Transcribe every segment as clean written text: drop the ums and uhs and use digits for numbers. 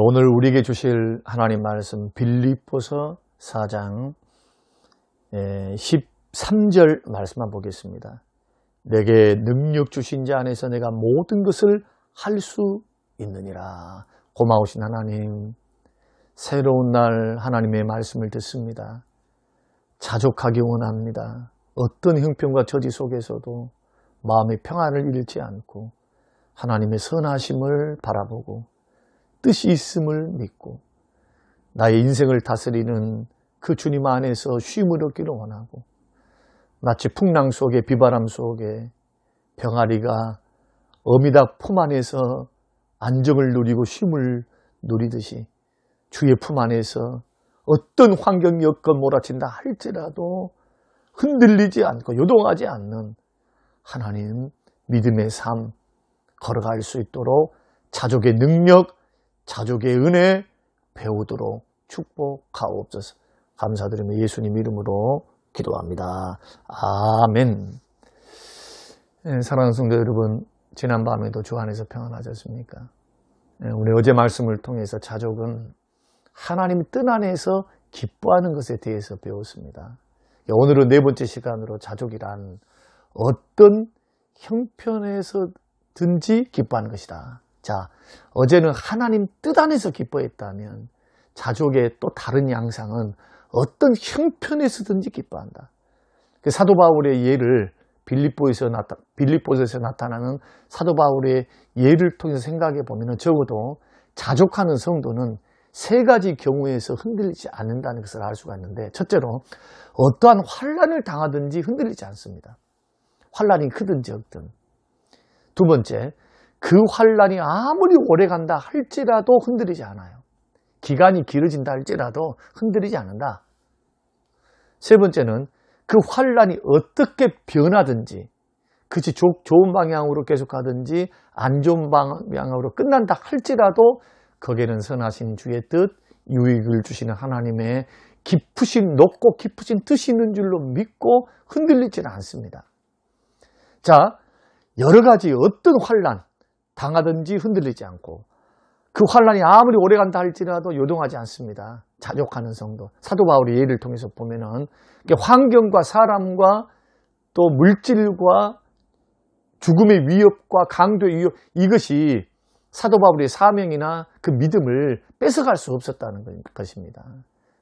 오늘 우리에게 주실 하나님 말씀 빌립보서 4장 13절 말씀만 보겠습니다. 내게 능력 주신 자 안에서 내가 모든 것을 할 수 있느니라. 고마우신 하나님, 새로운 날 하나님의 말씀을 듣습니다. 자족하기 원합니다. 어떤 형편과 저지 속에서도 마음의 평안을 잃지 않고 하나님의 선하심을 바라보고 뜻이 있음을 믿고 나의 인생을 다스리는 그 주님 안에서 쉼을 얻기를 원하고, 마치 풍랑 속에 비바람 속에 병아리가 어미닭 품 안에서 안정을 누리고 쉼을 누리듯이 주의 품 안에서 어떤 환경이 여건 몰아친다 할지라도 흔들리지 않고 요동하지 않는 하나님 믿음의 삶 걸어갈 수 있도록 자족의 능력, 자족의 은혜 배우도록 축복하옵소서. 감사드리며 예수님 이름으로 기도합니다. 아멘. 사랑하는 성도 여러분, 지난밤에도 주 안에서 평안하셨습니까? 우리 어제 말씀을 통해서 자족은 하나님 뜻 안에서 기뻐하는 것에 대해서 배웠습니다. 오늘은 네 번째 시간으로 자족이란 어떤 형편에서든지 기뻐하는 것이다. 자, 어제는 하나님 뜻 안에서 기뻐했다면 자족의 또 다른 양상은 어떤 형편에서든지 기뻐한다. 사도 바울의 예를 빌립보에서 나타나는 사도 바울의 예를 통해서 생각해 보면 적어도 자족하는 성도는 세 가지 경우에서 흔들리지 않는다는 것을 알 수가 있는데, 첫째로 어떠한 환난을 당하든지 흔들리지 않습니다. 환난이 크든 적든. 두 번째, 그 환난이 아무리 오래간다 할지라도 흔들리지 않아요. 기간이 길어진다 할지라도 흔들리지 않는다. 세 번째는 그 환난이 어떻게 변하든지, 그치 좋은 방향으로 계속하든지 안 좋은 방향으로 끝난다 할지라도 거기에는 선하신 주의 뜻, 유익을 주시는 하나님의 높고 깊으신 뜻이 있는 줄로 믿고 흔들리지는 않습니다. 자, 여러 가지 어떤 환난 당하든지 흔들리지 않고, 그 환난이 아무리 오래간다 할지라도 요동하지 않습니다. 자족하는 성도. 사도 바울의 예를 통해서 보면은 환경과 사람과 또 물질과 죽음의 위협과 강도의 위협, 이것이 사도 바울의 사명이나 그 믿음을 뺏어갈 수 없었다는 것입니다.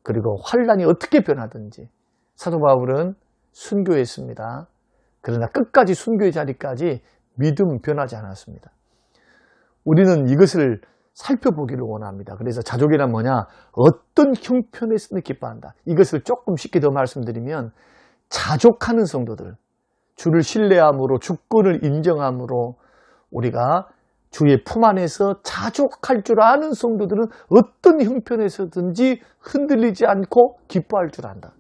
그리고 환난이 어떻게 변하든지 사도 바울은 순교했습니다. 그러나 끝까지 순교의 자리까지 믿음 변하지 않았습니다. 우리는 이것을 살펴보기를 원합니다. 그래서 자족이란 뭐냐? 어떤 형편에서는 기뻐한다. 이것을 조금 쉽게 더 말씀드리면, 자족하는 성도들, 주를 신뢰함으로 주권을 인정함으로 우리가 주의 품 안에서 자족할 줄 아는 성도들은 어떤 형편에서든지 흔들리지 않고 기뻐할 줄 안다.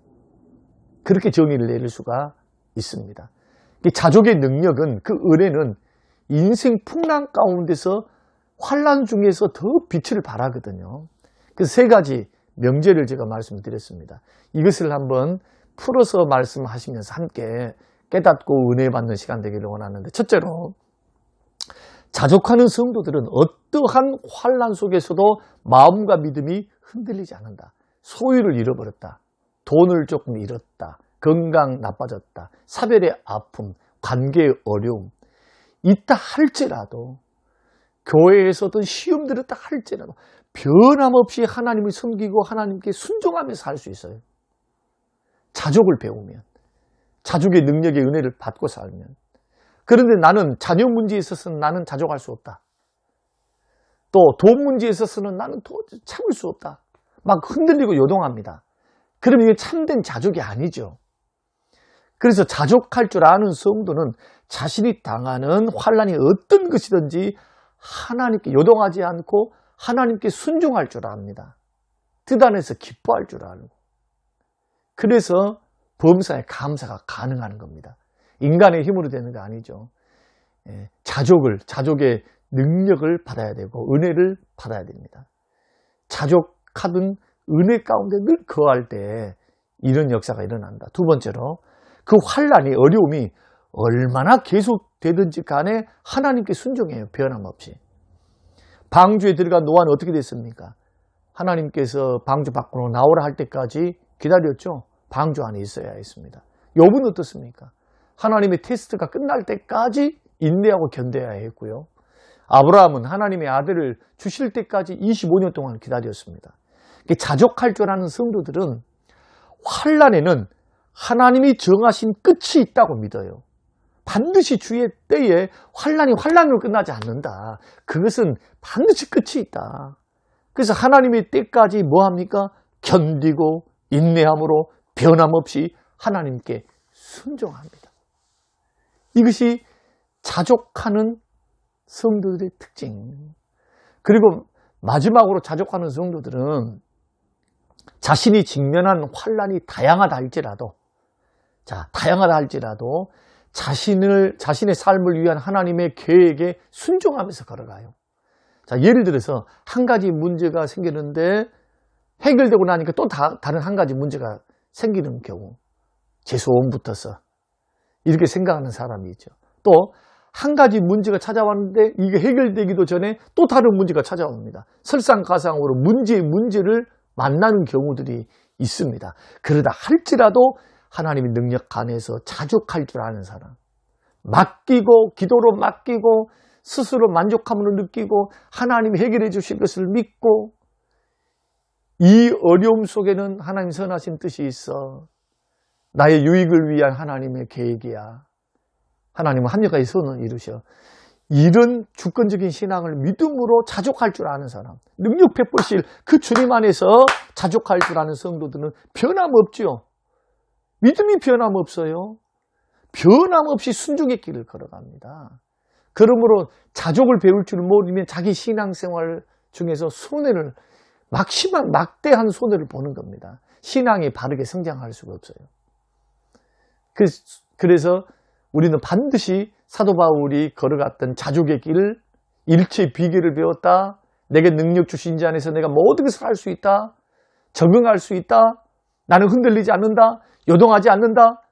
그렇게 정의를 내릴 수가 있습니다. 자족의 능력은, 그 은혜는 인생 풍랑 가운데서 환난 중에서 더 빛을 발하거든요. 그 세 가지 명제를 제가 말씀드렸습니다. 이것을 한번 풀어서 말씀하시면서 함께 깨닫고 은혜 받는 시간 되기를 원하는데, 첫째로 자족하는 성도들은 어떠한 환난 속에서도 마음과 믿음이 흔들리지 않는다. 소유를 잃어버렸다, 돈을 조금 잃었다, 건강 나빠졌다, 사별의 아픔, 관계의 어려움 있다 할지라도, 교회에서든 시험 들었다 할지라도 변함없이 하나님을 섬기고 하나님께 순종하면서 살 수 있어요. 자족을 배우면, 자족의 능력의 은혜를 받고 살면. 그런데 나는 자녀 문제에 있어서는 나는 자족할 수 없다. 또 돈 문제에 있어서는 나는 도저히 참을 수 없다. 막 흔들리고 요동합니다. 그러면 이게 참된 자족이 아니죠. 그래서 자족할 줄 아는 성도는 자신이 당하는 환난이 어떤 것이든지 하나님께 요동하지 않고 하나님께 순종할 줄 압니다. 뜻 안에서 기뻐할 줄 알고. 그래서 범사에 감사가 가능한 겁니다. 인간의 힘으로 되는 거 아니죠. 자족의 능력을 받아야 되고 은혜를 받아야 됩니다. 자족하던 은혜 가운데 늘 거할 때 이런 역사가 일어난다. 두 번째로, 그 환난이, 어려움이 얼마나 계속되든지 간에 하나님께 순종해요. 변함없이. 방주에 들어간 노아는 어떻게 됐습니까? 하나님께서 방주 밖으로 나오라 할 때까지 기다렸죠. 방주 안에 있어야 했습니다. 욥은 어떻습니까? 하나님의 테스트가 끝날 때까지 인내하고 견뎌야 했고요. 아브라함은 하나님의 아들을 주실 때까지 25년 동안 기다렸습니다. 자족할 줄 아는 성도들은 환난에는 하나님이 정하신 끝이 있다고 믿어요. 반드시 주의 때에 환난이 환난으로 끝나지 않는다. 그것은 반드시 끝이 있다. 그래서 하나님의 때까지 뭐합니까? 견디고 인내함으로 변함없이 하나님께 순종합니다. 이것이 자족하는 성도들의 특징. 그리고 마지막으로 자족하는 성도들은 자신이 직면한 환난이 다양하다 할지라도 자신의 삶을 위한 하나님의 계획에 순종하면서 걸어가요. 자, 예를 들어서 한 가지 문제가 생기는데 해결되고 나니까 또 다른 한 가지 문제가 생기는 경우, 재수없음 붙어서 이렇게 생각하는 사람이 있죠. 또 한 가지 문제가 찾아왔는데 이게 해결되기도 전에 또 다른 문제가 찾아옵니다. 설상가상으로 문제를 만나는 경우들이 있습니다. 그러다 할지라도 하나님의 능력 안에서 자족할 줄 아는 사람, 맡기고 기도로 맡기고 스스로 만족함으로 느끼고 하나님이 해결해 주실 것을 믿고, 이 어려움 속에는 하나님 선하신 뜻이 있어. 나의 유익을 위한 하나님의 계획이야. 하나님은 합력하여 선을 이루셔. 이런 주권적인 신앙을 믿음으로 자족할 줄 아는 사람, 능력 베푸실 그 주님 안에서 자족할 줄 아는 성도들은 변함없죠. 믿음이 변함없어요. 변함없이 순종의 길을 걸어갑니다. 그러므로 자족을 배울 줄 모르면 자기 신앙생활 중에서 손해를, 막대한 손해를 보는 겁니다. 신앙이 바르게 성장할 수가 없어요. 그래서 우리는 반드시 사도 바울이 걸어갔던 자족의 길을, 일체의 비결을 배웠다. 내게 능력 주신 자 안에서 내가 모든 것을 할 수 있다. 적응할 수 있다. 나는 흔들리지 않는다. 요동하지 않는다.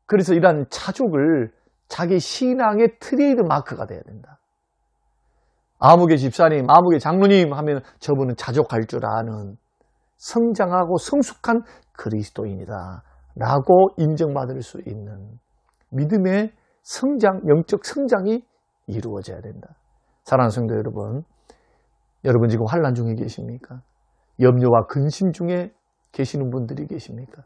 그래서 이러한 자족을 자기 신앙의 트레이드 마크가 돼야 된다. 아무개 집사님, 아무개 장로님 하면 저분은 자족할 줄 아는 성장하고 성숙한 그리스도인이다 라고 인정받을 수 있는 믿음의 성장, 영적 성장이 이루어져야 된다. 사랑하는 성도 여러분, 여러분 지금 환난 중에 계십니까? 염려와 근심 중에 계시는 분들이 계십니까?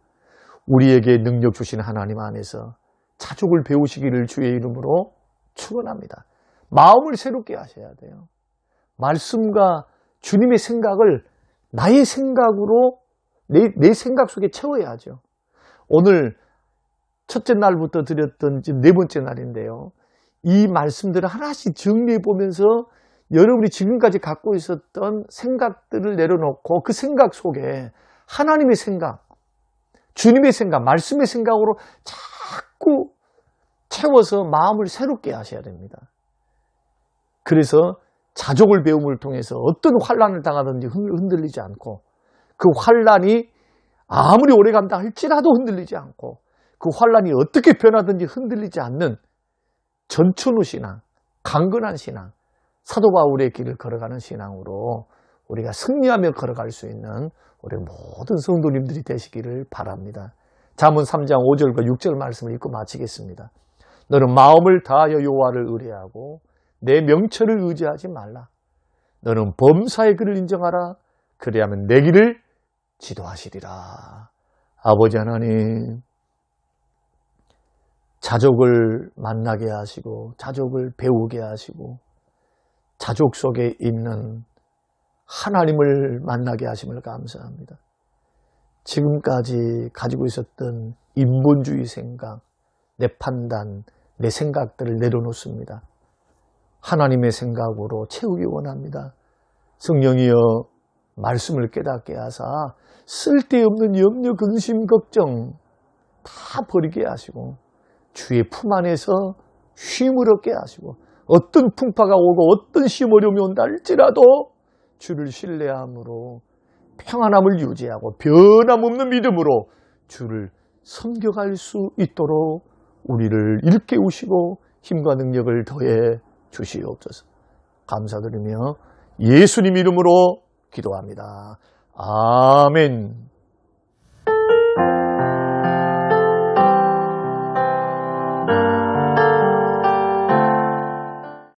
우리에게 능력 주신 하나님 안에서 자족을 배우시기를 주의 이름으로 축원합니다. 마음을 새롭게 하셔야 돼요. 말씀과 주님의 생각을 나의 생각으로 내 생각 속에 채워야죠. 오늘 첫째 날부터 드렸던 지금 네 번째 날인데요. 이 말씀들을 하나씩 정리해 보면서 여러분이 지금까지 갖고 있었던 생각들을 내려놓고 그 생각 속에 하나님의 생각, 주님의 생각, 말씀의 생각으로 자꾸 채워서 마음을 새롭게 하셔야 됩니다. 그래서 자족을 배움을 통해서 어떤 환난을 당하든지 흔들리지 않고, 그 환난이 아무리 오래 간다 할지라도 흔들리지 않고, 그 환난이 어떻게 변하든지 흔들리지 않는 전천후 신앙, 강건한 신앙, 사도 바울의 길을 걸어가는 신앙으로 우리가 승리하며 걸어갈 수 있는 우리 모든 성도님들이 되시기를 바랍니다. 잠언 3장 5절과 6절 말씀을 읽고 마치겠습니다. 너는 마음을 다하여 여호와를 의뢰하고 내 명철을 의지하지 말라. 너는 범사의 그를 인정하라. 그리하면 내 길을 지도하시리라. 아버지 하나님, 자족을 만나게 하시고 자족을 배우게 하시고 자족 속에 있는 하나님을 만나게 하심을 감사합니다. 지금까지 가지고 있었던 인본주의 생각, 내 판단, 내 생각들을 내려놓습니다. 하나님의 생각으로 채우기 원합니다. 성령이여 말씀을 깨닫게 하사 쓸데없는 염려, 근심, 걱정 다 버리게 하시고 주의 품 안에서 쉼을 얻게 하시고, 어떤 풍파가 오고 어떤 시험 어려움이 온다 할지라도 주를 신뢰함으로 평안함을 유지하고 변함없는 믿음으로 주를 섬겨갈 수 있도록 우리를 일깨우시고 힘과 능력을 더해 주시옵소서. 감사드리며 예수님 이름으로 기도합니다. 아멘.